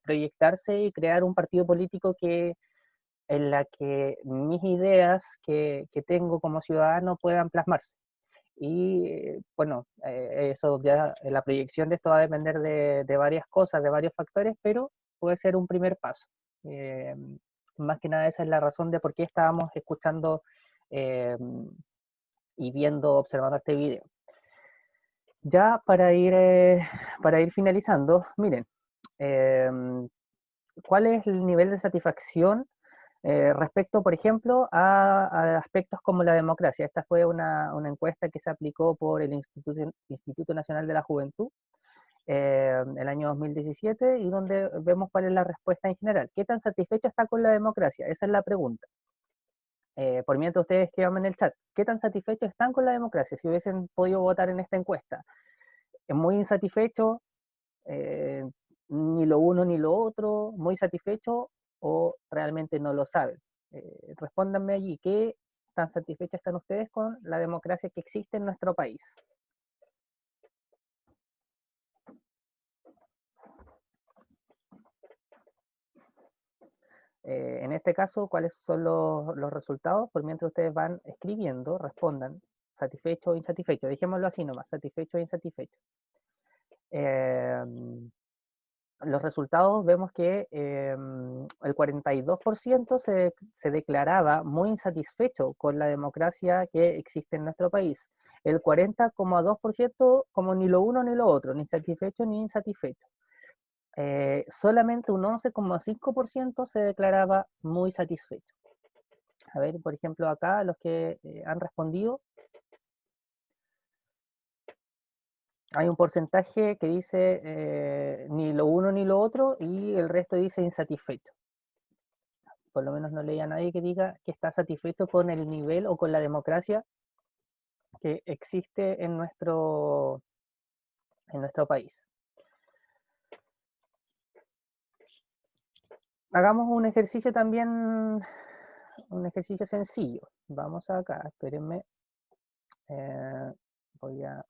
proyectarse y crear un partido político en la que mis ideas que tengo como ciudadano puedan plasmarse? Y bueno, eso ya, la proyección de esto va a depender de varias cosas, de varios factores, pero puede ser un primer paso. Más que nada esa es la razón de por qué estábamos escuchando y viendo, observando este video. Ya para ir finalizando, miren, ¿cuál es el nivel de satisfacción respecto, por ejemplo, a aspectos como la democracia? Esta fue una encuesta que se aplicó por el Instituto Nacional de la Juventud el año 2017 y donde vemos cuál es la respuesta en general. ¿Qué tan satisfecho está con la democracia? Esa es la pregunta. Por mientras ustedes escriban en el chat, ¿qué tan satisfechos están con la democracia? Si hubiesen podido votar en esta encuesta. ¿Es muy insatisfecho? ¿Ni lo uno ni lo otro? ¿Muy satisfecho? ¿O realmente no lo saben? Respóndanme allí, ¿qué tan satisfechos están ustedes con la democracia que existe en nuestro país? En este caso, ¿cuáles son los resultados? Por mientras ustedes van escribiendo, respondan, satisfecho o insatisfecho. Dejémoslo así nomás, satisfecho o insatisfecho. Los resultados vemos que el 42% se declaraba muy insatisfecho con la democracia que existe en nuestro país. El 40,2% como ni lo uno ni lo otro, ni satisfecho ni insatisfecho. Solamente un 11,5% se declaraba muy satisfecho. A ver, por ejemplo, acá los que han respondido, hay un porcentaje que dice ni lo uno ni lo otro y el resto dice insatisfecho. Por lo menos no leí a nadie que diga que está satisfecho con el nivel o con la democracia que existe en nuestro país. Hagamos un ejercicio también, un ejercicio sencillo. Vamos acá, espérenme. Voy a...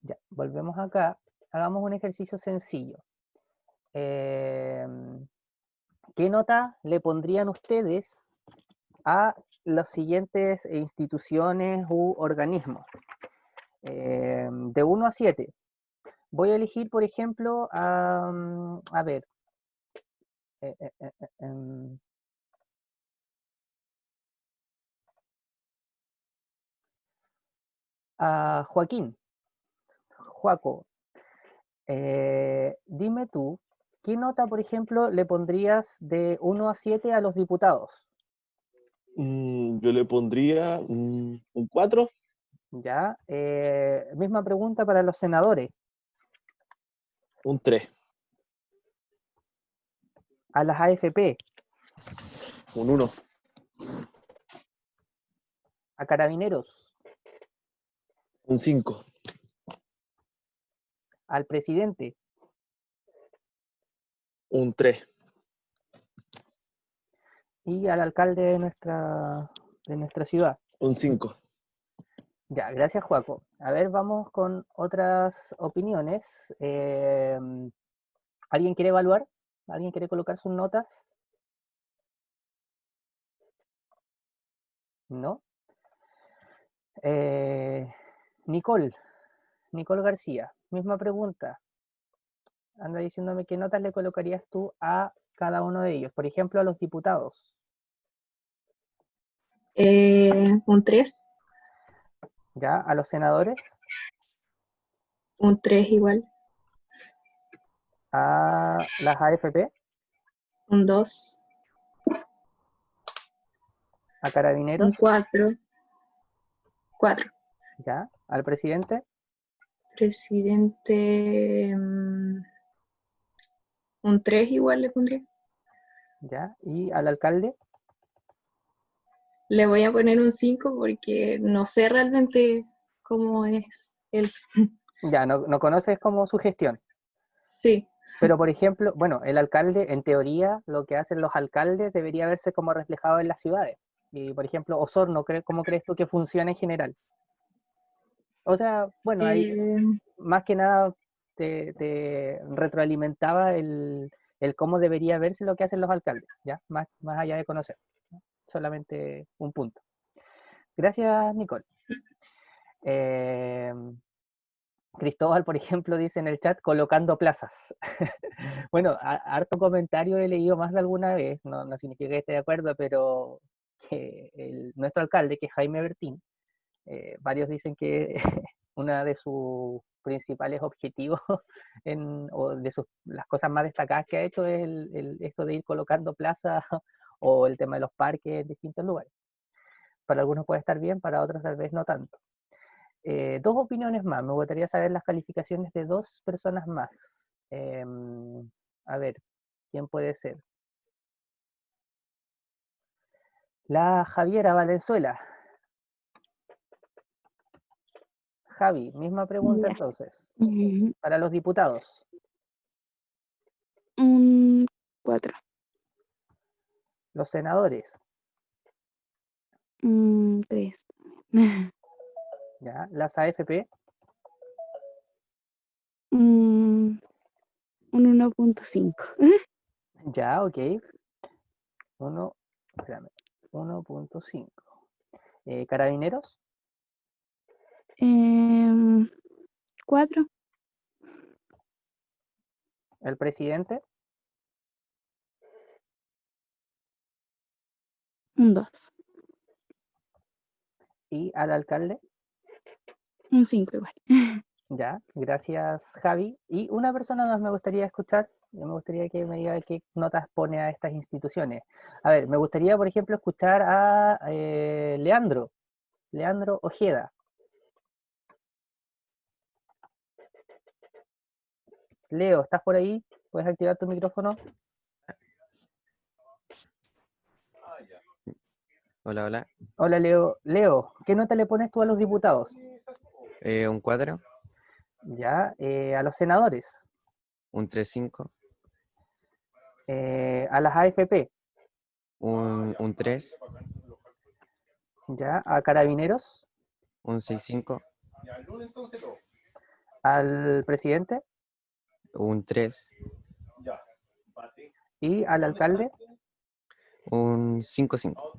Ya, volvemos acá. Hagamos un ejercicio sencillo. ¿Qué nota le pondrían ustedes a las siguientes instituciones u organismos? De 1 a 7. Voy a elegir, por ejemplo, a ver. A Joaquín. Joaco. Dime tú, ¿qué nota, por ejemplo, le pondrías de 1 a 7 a los diputados? Yo le pondría un 4. Ya. Misma pregunta para los senadores. Un 3. A las AFP. Un 1. A carabineros. Un 5. Al presidente. Un 3. Y al alcalde de nuestra ciudad. Un 5. Ya, gracias, Joaco. A ver, vamos con otras opiniones. ¿Alguien quiere evaluar? ¿Alguien quiere colocar sus notas? ¿No? Nicole García, misma pregunta. Anda diciéndome qué notas le colocarías tú a cada uno de ellos. Por ejemplo, a los diputados. Un 3. ¿Ya? ¿A los senadores? Un 3 igual. ¿A las AFP? Un 2. ¿A carabineros? Un 4. 4. ¿Ya? ¿Al presidente? Presidente, un 3 igual le pondría. ¿Ya? ¿Y al alcalde? Le voy a poner un 5 porque no sé realmente cómo es él. Ya, no conoces como su gestión. Sí. Pero, por ejemplo, bueno, el alcalde, en teoría, lo que hacen los alcaldes debería verse como reflejado en las ciudades. Y, por ejemplo, Osorno, ¿cómo crees tú que funciona en general? O sea, bueno, ahí más que nada te retroalimentaba el cómo debería verse lo que hacen los alcaldes, ¿ya? Más allá de conocer. ¿No? Solamente un punto. Gracias, Nicole. Cristóbal, por ejemplo, dice en el chat, colocando plazas. Bueno, harto comentario he leído más de alguna vez, no significa que esté de acuerdo, pero nuestro alcalde, que es Jaime Bertín, varios dicen que una de sus principales objetivos o de las cosas más destacadas que ha hecho es esto de ir colocando plazas o el tema de los parques en distintos lugares. Para algunos puede estar bien, para otros tal vez no tanto. Dos opiniones más, me gustaría saber las calificaciones de dos personas más. A ver, ¿quién puede ser? La Javiera Valenzuela. Javi, misma pregunta entonces. Para los diputados. Un 4. Los senadores. 3. ¿Ya? Las AFP. Un 1.5. Ya, ok. 1.5. ¿Carabineros? 4. ¿El presidente? Un 2. ¿Y al alcalde? Un 5 igual. Ya, gracias Javi. Y una persona más me gustaría escuchar, me gustaría que me diga qué notas pone a estas instituciones. A ver, me gustaría, por ejemplo, escuchar a Leandro Ojeda. Leo, ¿estás por ahí? ¿Puedes activar tu micrófono? Hola, hola. Hola, Leo. Leo, ¿qué nota le pones tú a los diputados? Un 4, Ya, a los senadores, un 3,5, a las AFP, un 3, ya, a carabineros, un 6,5, al presidente un 3, y al alcalde. un 5,5.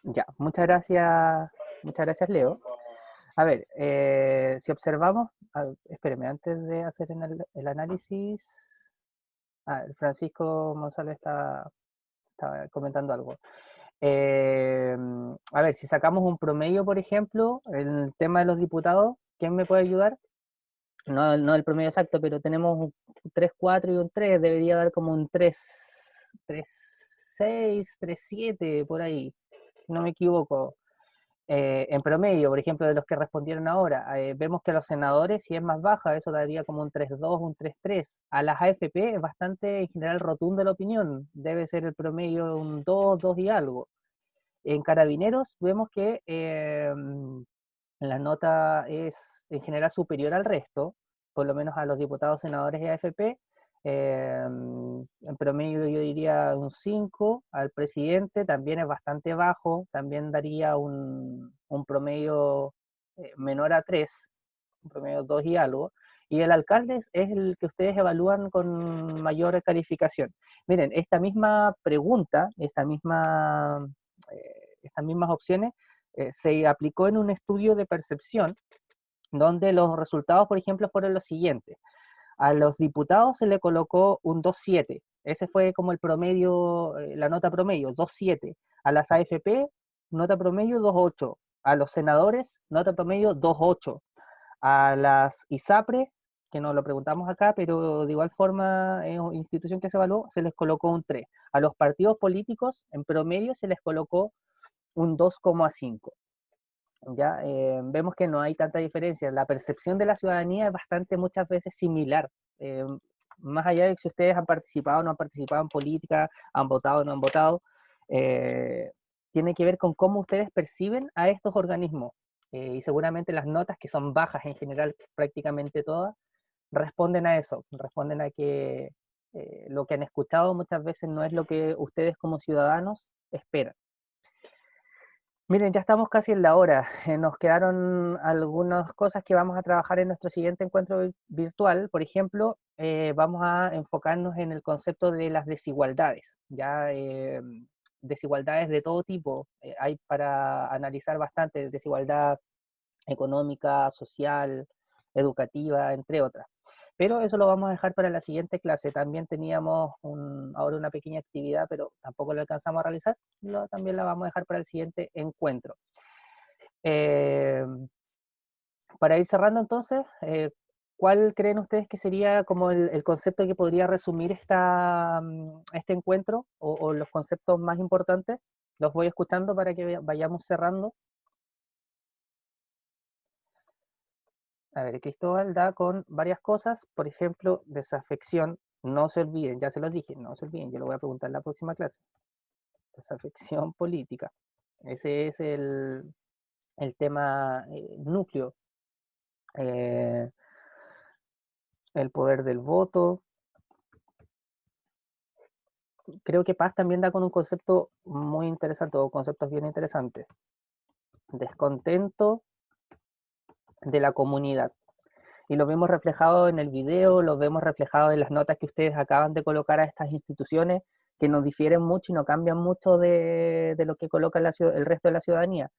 Ya, muchas gracias, Leo. A ver, si observamos, espéreme, antes de hacer el análisis, Francisco González estaba comentando algo. A ver, si sacamos un promedio, por ejemplo, el tema de los diputados, ¿quién me puede ayudar? No el promedio exacto, pero tenemos un 3, 4 y un 3, debería dar como un 3, 3, 6, 3, 7, por ahí, si no me equivoco. En promedio, por ejemplo, de los que respondieron ahora, vemos que a los senadores, si es más baja, eso daría como un 3,2, un 3,3. A las AFP es bastante, en general, rotunda la opinión. Debe ser el promedio un 2, 2 y algo. En carabineros vemos que la nota es en general superior al resto, por lo menos a los diputados, senadores y AFP. En promedio yo diría un 5, al presidente también es bastante bajo, también daría un promedio menor a 3, un promedio 2 y algo, y el alcalde es el que ustedes evalúan con mayor calificación. Miren, esta misma pregunta, estas mismas opciones, se aplicó en un estudio de percepción, donde los resultados, por ejemplo, fueron los siguientes. A los diputados se le colocó un 2,7. Ese fue como el promedio, la nota promedio, 2,7. A las AFP, nota promedio 2,8. A los senadores, nota promedio 2,8. A las ISAPRE, que no lo preguntamos acá, pero de igual forma es una institución que se evaluó, se les colocó un 3. A los partidos políticos, en promedio, se les colocó un 2,5. Ya vemos que no hay tanta diferencia. La percepción de la ciudadanía es bastante, muchas veces, similar. Más allá de si ustedes han participado o no han participado en política, han votado o no han votado, tiene que ver con cómo ustedes perciben a estos organismos. Y seguramente las notas, que son bajas en general, prácticamente todas, responden a eso, responden a que lo que han escuchado muchas veces no es lo que ustedes como ciudadanos esperan. Miren, ya estamos casi en la hora. Nos quedaron algunas cosas que vamos a trabajar en nuestro siguiente encuentro virtual. Por ejemplo, vamos a enfocarnos en el concepto de las desigualdades. Ya desigualdades de todo tipo. Hay para analizar bastante: desigualdad económica, social, educativa, entre otras. Pero eso lo vamos a dejar para la siguiente clase. También teníamos ahora una pequeña actividad, pero tampoco la alcanzamos a realizar. También la vamos a dejar para el siguiente encuentro. Para ir cerrando entonces, ¿cuál creen ustedes que sería como el concepto que podría resumir este encuentro, o los conceptos más importantes? Los voy escuchando para que vayamos cerrando. A ver, Cristóbal da con varias cosas, por ejemplo, desafección. No se olviden, ya se los dije, no se olviden, yo lo voy a preguntar en la próxima clase. Desafección política. Ese es el tema núcleo. El poder del voto. Creo que Paz también da con un concepto muy interesante, o conceptos bien interesantes. Descontento de la comunidad. Y lo vemos reflejado en el video, lo vemos reflejado en las notas que ustedes acaban de colocar a estas instituciones, que nos difieren mucho y no cambian mucho de lo que coloca el resto de la ciudadanía.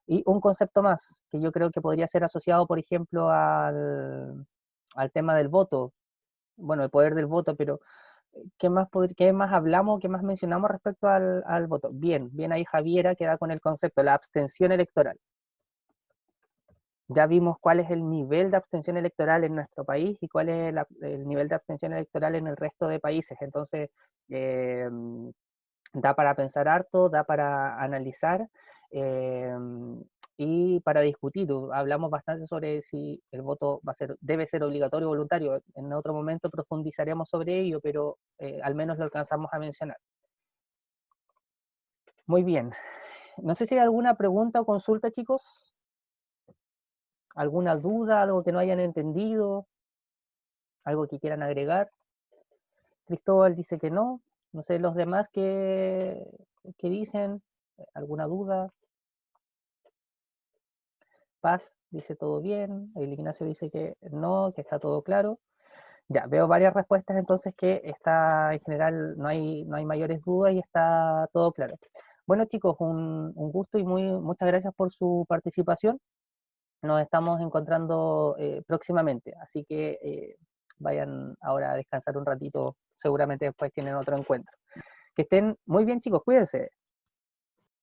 Y un concepto más, que yo creo que podría ser asociado, por ejemplo, al tema del voto. Bueno, el poder del voto, pero ¿qué más hablamos, qué más mencionamos respecto al voto? Bien ahí Javiera, que da con el concepto, la abstención electoral. Ya vimos cuál es el nivel de abstención electoral en nuestro país y cuál es el nivel de abstención electoral en el resto de países. Entonces, da para pensar harto, da para analizar y para discutir. Hablamos bastante sobre si el voto debe ser obligatorio o voluntario. En otro momento profundizaremos sobre ello, pero al menos lo alcanzamos a mencionar. Muy bien. No sé si hay alguna pregunta o consulta, chicos. ¿Alguna duda, algo que no hayan entendido? ¿Algo que quieran agregar? Cristóbal dice que no. No sé, los demás que dicen. ¿Alguna duda? Paz dice todo bien. El Ignacio dice que no, que está todo claro. Ya, veo varias respuestas entonces que está en general, no hay mayores dudas y está todo claro. Bueno chicos, un gusto y muchas gracias por su participación. Nos estamos encontrando próximamente, así que vayan ahora a descansar un ratito, seguramente después tienen otro encuentro. Que estén muy bien chicos, cuídense.